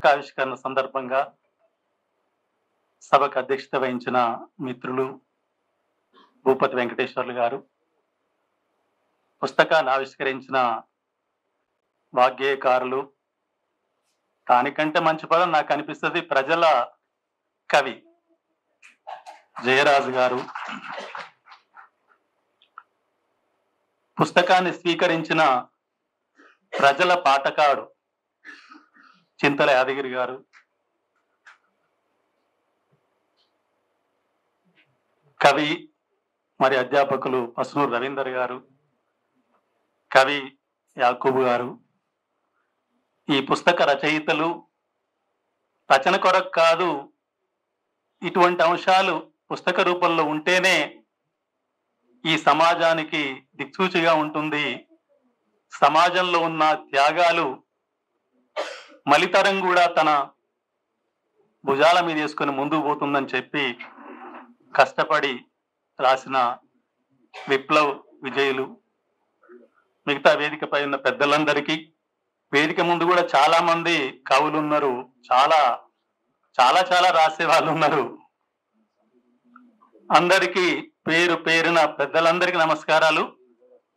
పుస్తకావిష్కరణ సందర్భంగా సభకు అధ్యక్షత వహించిన మిత్రులు భూపతి వెంకటేశ్వర్లు గారు, పుస్తకాన్ని ఆవిష్కరించిన వాగ్గేయకారులు, దానికంటే మంచి పదం నాకు అనిపిస్తుంది ప్రజల కవి జయరాజు గారు, పుస్తకాన్ని స్వీకరించిన ప్రజల పాటకాడు చింతల యాదగిరి గారు, కవి మరి అధ్యాపకులు పసునూరు రవీందర్ గారు, కవి యాకూబు గారు, ఈ పుస్తక రచయితలు రచన కొరకు కాదు, ఇటువంటి అంశాలు పుస్తక రూపంలో ఉంటేనే ఈ సమాజానికి దిక్సూచిగా ఉంటుంది, సమాజంలో ఉన్న త్యాగాలు మలితరం కూడా తన భుజాల మీద వేసుకొని ముందుకు పోతుందని చెప్పి కష్టపడి రాసిన విప్లవ్ విజయులు, మిగతా వేదికపై ఉన్న పెద్దలందరికీ, వేదిక ముందు కూడా చాలా మంది కవులు ఉన్నారు, చాలా చాలా చాలా రాసే వాళ్ళు ఉన్నారు. అందరికీ పేరు పేరున పెద్దలందరికీ నమస్కారాలు,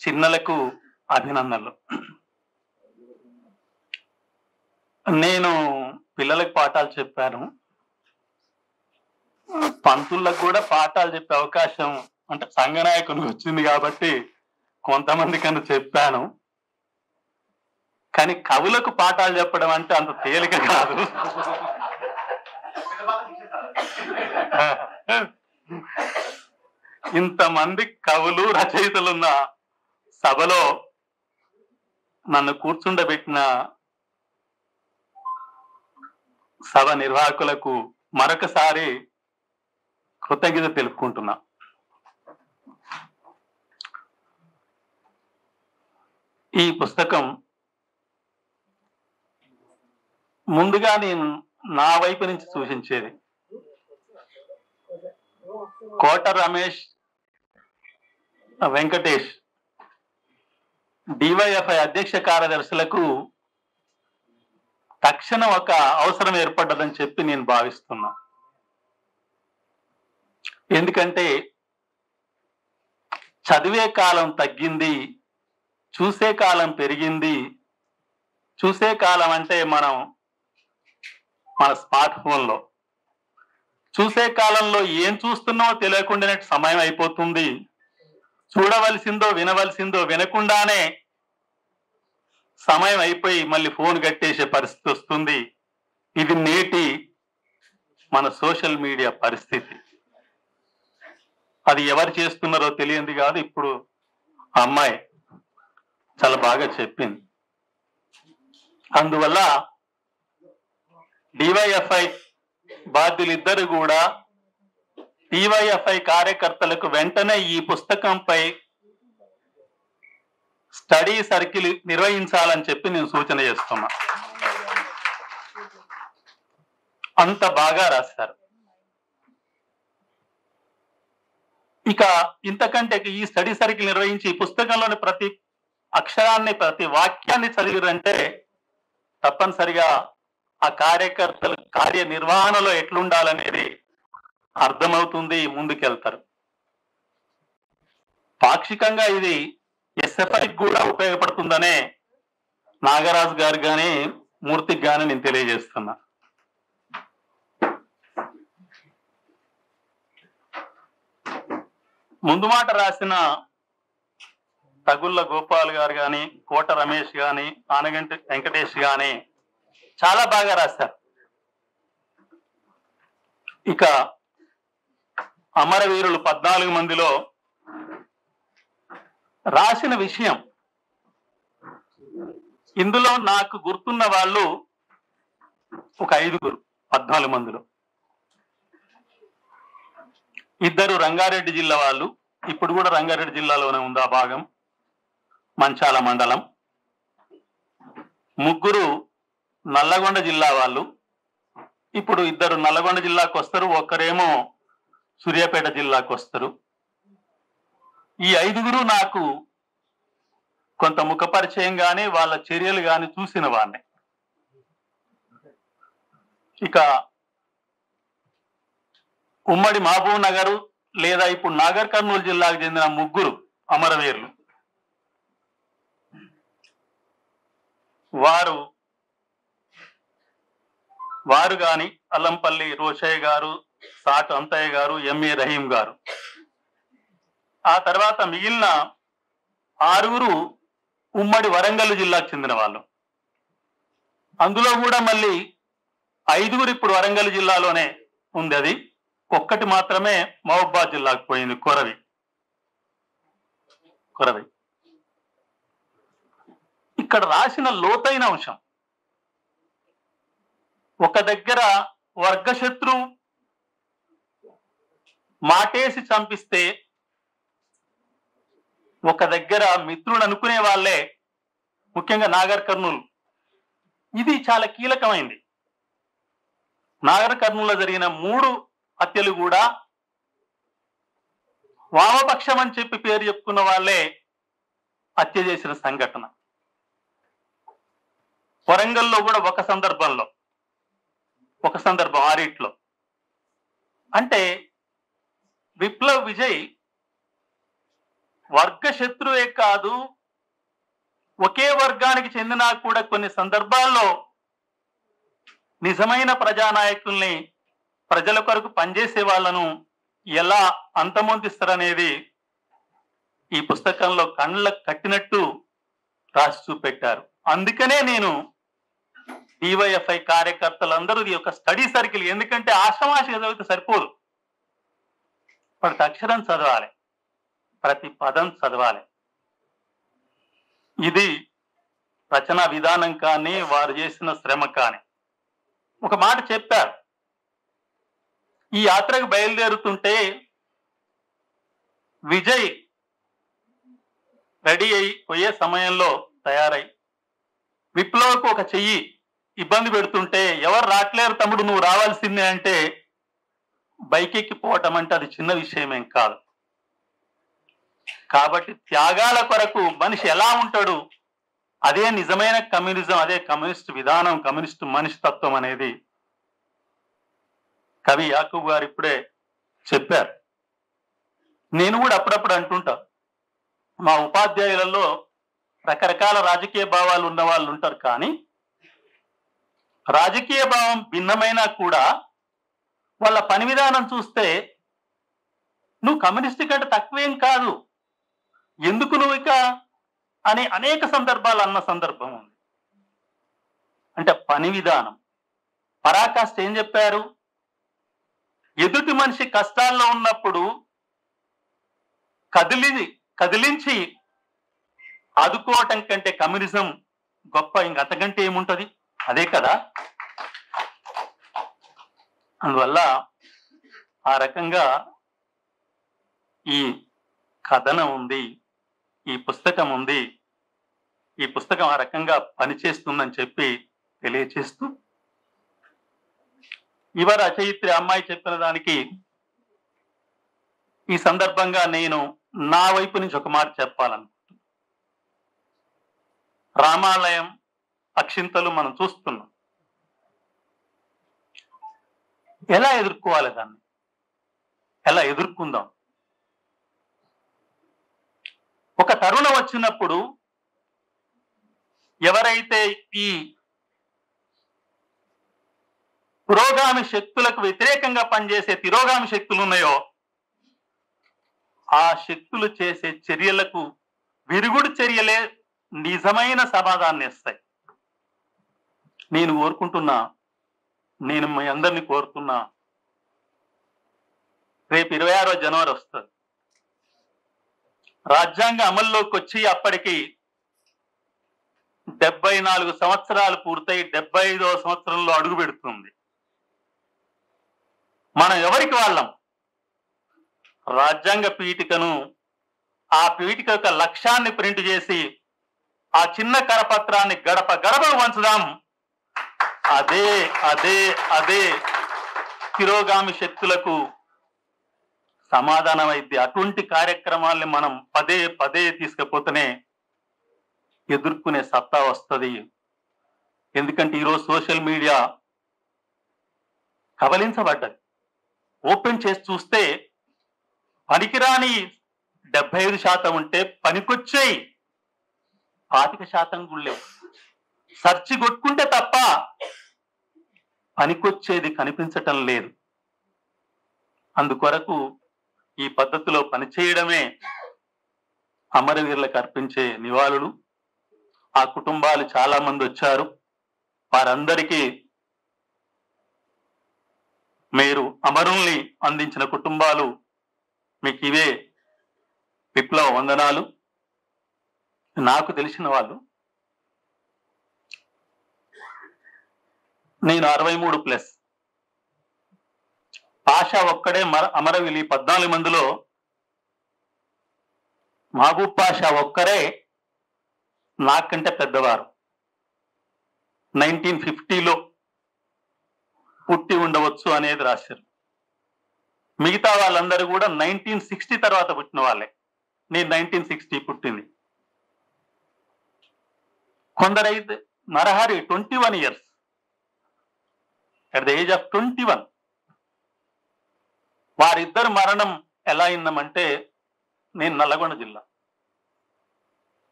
చిన్నలకు అభినందనలు. నేను పిల్లలకు పాఠాలు చెప్పాను, పంతులకు కూడా పాఠాలు చెప్పే అవకాశం అంటే సంఘనాయకునికి వచ్చింది కాబట్టి కొంతమంది కన్నా చెప్పాను. కానీ కవులకు పాఠాలు చెప్పడం అంటే అంత తేలిక కాదు. ఇంతమంది కవులు రచయితలున్న సభలో నన్ను కూర్చుండబెట్టిన సభ నిర్వాహకులకు మరొకసారి కృతజ్ఞత తెలుపుకుంటున్నా. ఈ పుస్తకం ముందుగా నేను నా వైపు నుంచి సూచించేది, కోట రమేష్, వెంకటేష్ డివైఎఫ్ఐ అధ్యక్ష కార్యదర్శులకు తక్షణం ఒక అవసరం ఏర్పడ్డదని చెప్పి నేను భావిస్తున్నా. ఎందుకంటే చదివే కాలం తగ్గింది, చూసే కాలం పెరిగింది. చూసే కాలం అంటే మన స్మార్ట్ ఫోన్లో, చూసే కాలంలో ఏం చూస్తున్నామో తెలియకుండా సమయం అయిపోతుంది. చూడవలసిందో వినవలసిందో వినకుండానే సమయం అయిపోయి మళ్ళీ ఫోన్ కట్టేసే పరిస్థితి వస్తుంది. ఇది నేటి మన సోషల్ మీడియా పరిస్థితి. అది ఎవరు చేస్తున్నారో తెలియంది కాదు. ఇప్పుడు ఆ అమ్మాయి చాలా బాగా చెప్పింది. అందువల్ల డివైఎఫ్ఐ బాధ్యులిద్దరు కూడా డివైఎఫ్ఐ కార్యకర్తలకు వెంటనే ఈ పుస్తకంపై స్టడీ సర్కిల్ నిర్వహించాలని చెప్పి నేను సూచన చేస్తున్నా. అంత బాగా రాశారు. ఇక ఇంతకంటే ఈ స్టడీ సర్కిల్ నిర్వహించి ఈ పుస్తకంలోని ప్రతి అక్షరాన్ని ప్రతి వాక్యాన్ని చదివిరంటే తప్పనిసరిగా ఆ కార్యకర్తలు కార్యనిర్వహణలో ఎట్లుండాలనేది అర్థమవుతుంది, ముందుకెళ్తారు. పాక్షికంగా ఇది ఎస్ఎఫ్ఐకి కూడా ఉపయోగపడుతుందనే నాగరాజు గారు కానీ మూర్తికి కానీ నేను తెలియజేస్తున్నా. ముందు మాట రాసిన తగుళ్ళ గోపాల్ గారు కానీ, కోట రమేష్ కానీ, ఆనగంటి వెంకటేష్ కానీ చాలా బాగా రాశారు. ఇక అమరవీరులు 14 మందిలో రాసిన విషయం, ఇందులో నాకు గుర్తున్న వాళ్ళు ఒక 5 14 మందిలో. 2 రంగారెడ్డి జిల్లా వాళ్ళు, ఇప్పుడు కూడా రంగారెడ్డి జిల్లాలోనే ఉంది ఆ భాగం, మంచాల మండలం. 3 నల్లగొండ జిల్లా వాళ్ళు, ఇప్పుడు 2 నల్లగొండ జిల్లాకు వస్తారు, ఒకరేమో సూర్యాపేట జిల్లాకు వస్తారు. ఈ 5 నాకు కొంత ముఖ పరిచయం కానీ వాళ్ళ చర్యలు కానీ చూసిన వాడిని. ఇక ఉమ్మడి మహబూబ్ నగర్ లేదా ఇప్పుడు నాగర్ కర్నూలు జిల్లాకు చెందిన 3 అమరవీరులు. వారు గాని అల్లంపల్లి రోషయ్య గారు, సాటు అంతయ్య గారు, ఎంఏ రహీం గారు. ఆ తర్వాత మిగిలిన 6 ఉమ్మడి వరంగల్ జిల్లాకు చెందిన వాళ్ళు. అందులో కూడా మళ్ళీ 5 ఇప్పుడు వరంగల్ జిల్లాలోనే ఉంది. అది ఒక్కటి మాత్రమే మహబూబాద్ జిల్లాకు పోయింది, కొరవి. ఇక్కడ రాసిన లోతైన అంశం, ఒక దగ్గర వర్గశత్రు మాటేసి చంపిస్తే ఒక దగ్గర మిత్రులు అనుకునే వాళ్ళే, ముఖ్యంగా నాగర్ కర్నూలు, ఇది చాలా కీలకమైంది. నాగర్ కర్నూలులో జరిగిన 3 హత్యలు కూడా వామపక్షం అని చెప్పి పేరు చెప్పుకున్న వాళ్ళే హత్య చేసిన సంఘటన. వరంగల్లో కూడా ఒక సందర్భం ఆరిట్లో. అంటే విప్లవ్ విజయ్ వర్గ శత్రువే కాదు, ఒకే వర్గానికి చెందినా కూడా కొన్ని సందర్భాల్లో నిజమైన ప్రజానాయకుల్ని, ప్రజల కొరకు పనిచేసే వాళ్ళను ఎలా అంతమొందిస్తారనేది ఈ పుస్తకంలో కళ్ళకు కట్టినట్టు రాసి చూపెట్టారు. అందుకనే నేను డివైఎఫ్ఐ కార్యకర్తలందరూ ఇది ఒక స్టడీ సర్కిల్, ఎందుకంటే ఆషామాషిగా చదివితే సరిపోదు. ప్రతి అక్షరం చదవాలి, ప్రతి పదం చదవాలి. ఇది రచనా విధానం కానీ, వారు చేసిన శ్రమ కానీ. ఒక మాట చెప్పారు, ఈ యాత్రకు బయలుదేరుతుంటే విజయ్ రెడీ అయి పోయే సమయంలో తయారై విప్లవకు ఒక చెయ్యి ఇబ్బంది పెడుతుంటే, ఎవరు రాట్లేరు తమ్ముడు నువ్వు రావాల్సిందే అంటే బైక్ ఎక్కిపోవటం అంటే అది చిన్న విషయమేం కాదు. కాబట్టి త్యాగాల కొరకు మనిషి ఎలా ఉంటాడు, అదే నిజమైన కమ్యూనిజం, అదే కమ్యూనిస్ట్ విధానం, కమ్యూనిస్ట్ మనిషి తత్వం అనేది కవి యాకూబ్ గారు ఇప్పుడే చెప్పారు. నేను కూడా అప్పుడప్పుడు అంటుంటా, మా ఉపాధ్యాయులలో రకరకాల రాజకీయ భావాలు ఉన్న వాళ్ళు ఉంటారు, కానీ రాజకీయ భావం భిన్నమైనా కూడా వాళ్ళ పని విధానం చూస్తే నువ్వు కమ్యూనిస్ట్ కంటే తక్కువేం కాదు, ఎందుకు నువ్వు ఇక అని అనేక సందర్భాలు అన్న సందర్భం ఉంది. అంటే పని విధానం. పరాకాష్ఠ ఏం చెప్పారు, ఎదుటి మనిషి కష్టాల్లో ఉన్నప్పుడు కదిలించి ఆదుకోవటం కంటే కమ్యూనిజం గొప్ప ఇంకంతకంటే ఏముంటది, అదే కదా. అందువల్ల ఆ రకంగా ఈ కథనం ఉంది, ఈ పుస్తకం ఉంది. ఈ పుస్తకం ఆ రకంగా పనిచేస్తుందని చెప్పి తెలియచేస్తూ, యువ రచయిత్రి అమ్మాయి చెప్పిన దానికి ఈ సందర్భంగా నేను నా వైపు నుంచి ఒక మాట చెప్పాలనుకుంటున్నాను. రామాలయం అక్షింతలు మనం చూస్తున్నాం, ఎలా ఎదుర్కోవాలి దాన్ని, ఎలా ఎదుర్కొందాం. ఒక తరుణం వచ్చినప్పుడు ఎవరైతే ఈ పురోగామి శక్తులకు వ్యతిరేకంగా పనిచేసే తిరోగామి శక్తులు ఉన్నాయో, ఆ శక్తులు చేసే చర్యలకు విరుగుడు చర్యలే నిజమైన సమాధానం ఇస్తాయి. నేను మీ అందరినీ కోరుతున్నా, రేపు 26వ జనవరి వస్తుంది, రాజ్యాంగ అమల్లోకి వచ్చి అప్పటికి 74 సంవత్సరాలు పూర్తయి 75వ సంవత్సరంలో అడుగు పెడుతుంది. మనం ఎవరికి వాళ్ళం? రాజ్యాంగ పీఠికను, ఆ పీఠిక యొక్క లక్ష్యాన్ని ప్రింట్ చేసి ఆ చిన్న కరపత్రాన్ని గడప గడపకు పంచుదాం. అదే అదే అదే తిరోగామి శక్తులకు సమాధానం అయితే. అటువంటి కార్యక్రమాల్ని మనం పదే పదే తీసుకుపోతేనే ఎదుర్కొనే సత్తా వస్తుంది. ఎందుకంటే ఈరోజు సోషల్ మీడియా కబలించబడ్డది. ఓపెన్ చేసి చూస్తే పనికిరాని 75% ఉంటే పనికొచ్చేయి 25% కూడా లేవు. సర్చి కొట్టుకుంటే తప్ప పనికొచ్చేది కనిపించటం లేదు. అందుకొరకు ఈ పద్ధతిలో పనిచేయడమే అమరవీరులకు అర్పించే నివాళులు. ఆ కుటుంబాలు చాలా మంది వచ్చారు. వారందరికీ మీరు అమరుల్ని అందించిన కుటుంబాలు మీకు ఇవే విప్లవ వందనాలు. నాకు తెలిసిన వాళ్ళు నేను 63+. పాషా ఒక్కడే అమరవీరులు 14 మందిలో మహబూబ్ పాషా ఒక్కరే నాకంటే పెద్దవారు. 1950లో పుట్టి ఉండవచ్చు అనేది రాశారు. మిగతా వాళ్ళందరూ కూడా 1960 తర్వాత పుట్టిన వాళ్ళే. నేను 1960 పుట్టింది. కొందరైతే Narahari 21 years at the age of 21. వారిద్దరు మరణం ఎలా అయిందమంటే, నేను నల్లగొండ జిల్లా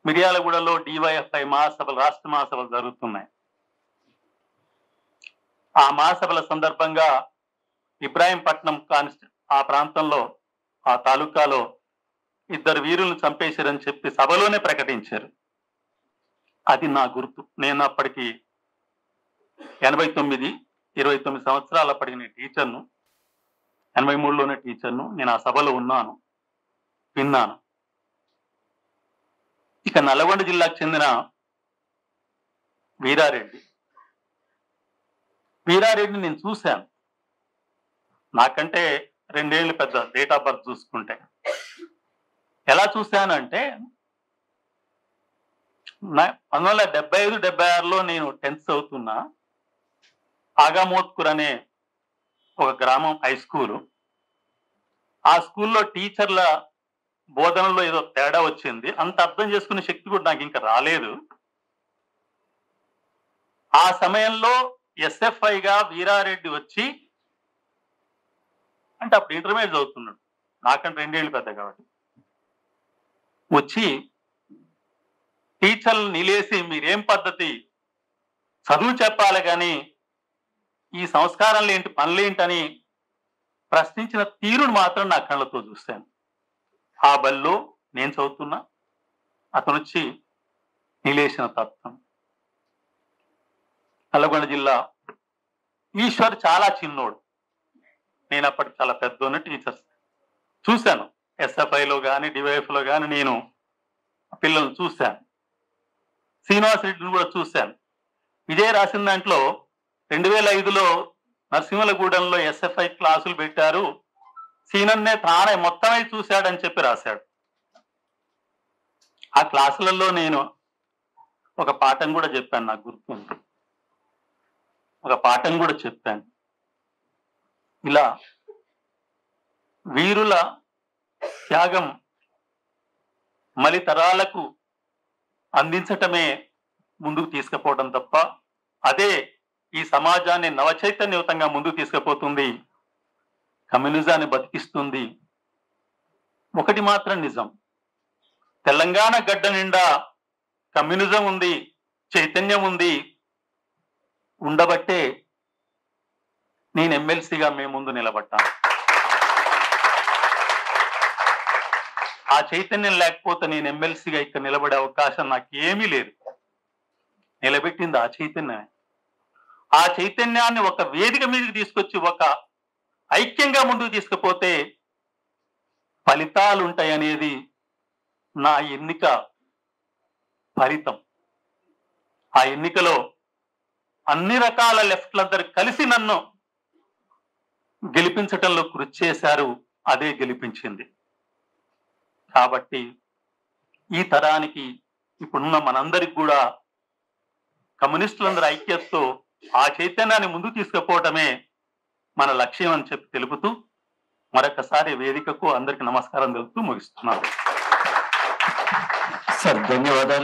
మిర్యాలగూడలో డివైఎఫ్ఐ మహాసభలు, రాష్ట్ర మహాసభలు జరుగుతున్నాయి. ఆ మహాసభల సందర్భంగా ఇబ్రాహీంపట్నం ఆ ప్రాంతంలో, ఆ తాలూకాలో 2 వీరులను చంపేశారని చెప్పి సభలోనే ప్రకటించారు. అది నా గుర్తు. నేను అప్పటికి 29 సంవత్సరాలు. అప్పటికి నేను టీచర్ను. 83లోనే టీచర్ను. నేను ఆ సభలో ఉన్నాను, విన్నాను. ఇక నల్గొండ జిల్లాకు చెందిన వీరారెడ్డి నేను చూశాను. నాకంటే 2 ఏళ్ళు పెద్ద, డేట్ ఆఫ్ బర్త్ చూసుకుంటే. ఎలా చూశానంటే, 1975-76లో నేను 10th చదువుతున్నా. ఆగామోత్కూర్ అనే ఒక గ్రామం హై స్కూలు. ఆ స్కూల్లో టీచర్ల బోధనలో ఏదో తేడా వచ్చింది. అంత అర్థం చేసుకునే శక్తి కూడా నాకు ఇంకా రాలేదు. ఆ సమయంలో ఎస్ఎఫ్ఐగా వీరారెడ్డి వచ్చి, అంటే అప్పుడు ఇంటర్మీడియట్ చదువుతున్నాడు, నాకంటే 2 ఏళ్ళు పెద్ద కాబట్టి, వచ్చి టీచర్లు నిలేసి మీరేం పద్ధతి, చదువు చెప్పాలి కానీ ఈ సంస్కారాలు ఏంటి, పనులేంటని ప్రశ్నించిన తీరును మాత్రం నా కళ్ళతో చూశాను. ఆ బల్లో నేను చదువుతున్నా, అతను వచ్చి నిలేసిన తత్వం. నల్గొండ జిల్లా ఈశ్వర్ చాలా చిన్నోడు, నేను అప్పటికి చాలా పెద్దోని. టీచర్స్ చూశాను, ఎస్ఎఫ్ఐలో కానీ డివైఎఫ్లో కానీ నేను పిల్లల్ని చూశాను. శ్రీనివాస్ రెడ్డిని కూడా చూశాను. విజయ్ రాసిన దాంట్లో 2005లో నరసింహలగూడెంలో ఎస్ఎఫ్ఐ క్లాసులు పెట్టారు, సీనన్నే తానే మొత్తమై చూశాడని చెప్పి రాశాడు. ఆ క్లాసులలో నేను ఒక పాఠం కూడా చెప్పాను, నాకు గుర్తుంది. ఒక పాఠం కూడా చెప్పాను. ఇలా వీరుల త్యాగం మలి తరాలకు అందించటమే ముందుకు తీసుకుపోవడం తప్ప, అదే ఈ సమాజాన్ని నవచైతన్యయుతంగా ముందుకు తీసుకుపోతుంది, కమ్యూనిజాన్ని బతికిస్తుంది. ఒకటి మాత్రం నిజం, తెలంగాణ గడ్డ నిండా కమ్యూనిజం ఉంది, చైతన్యం ఉంది. ఉండబట్టే నేను ఎమ్మెల్సీగా మేము ముందు నిలబడ్డాను. ఆ చైతన్యం లేకపోతే నేను ఎమ్మెల్సీగా ఇక్కడ నిలబడే అవకాశం నాకు ఏమీ లేదు. నిలబెట్టింది ఆ చైతన్యమే. ఆ చైతన్యాన్ని ఒక వేదిక మీదకి తీసుకొచ్చి ఒక ఐక్యంగా ముందుకు తీసుకుపోతే ఫలితాలు ఉంటాయనేది నా ఎన్నిక ఫలితం. ఆ ఎన్నికలో అన్ని రకాల లెఫ్ట్లందరూ కలిసి నన్ను గెలిపించటంలో కృషి చేశారు, అదే గెలిపించింది. కాబట్టి ఈ తరానికి, ఇప్పుడున్న మనందరికి కూడా కమ్యూనిస్టులందరూ ఐక్యతతో ఆ చైతన్యాన్ని ముందుకు తీసుకుపోవటమే మన లక్ష్యం అని చెప్పి తెలుపుతూ మరొకసారి వేదికకు అందరికి నమస్కారం తెలుపుతూ ముగిస్తున్నాను. సార్, ధన్యవాదాలు.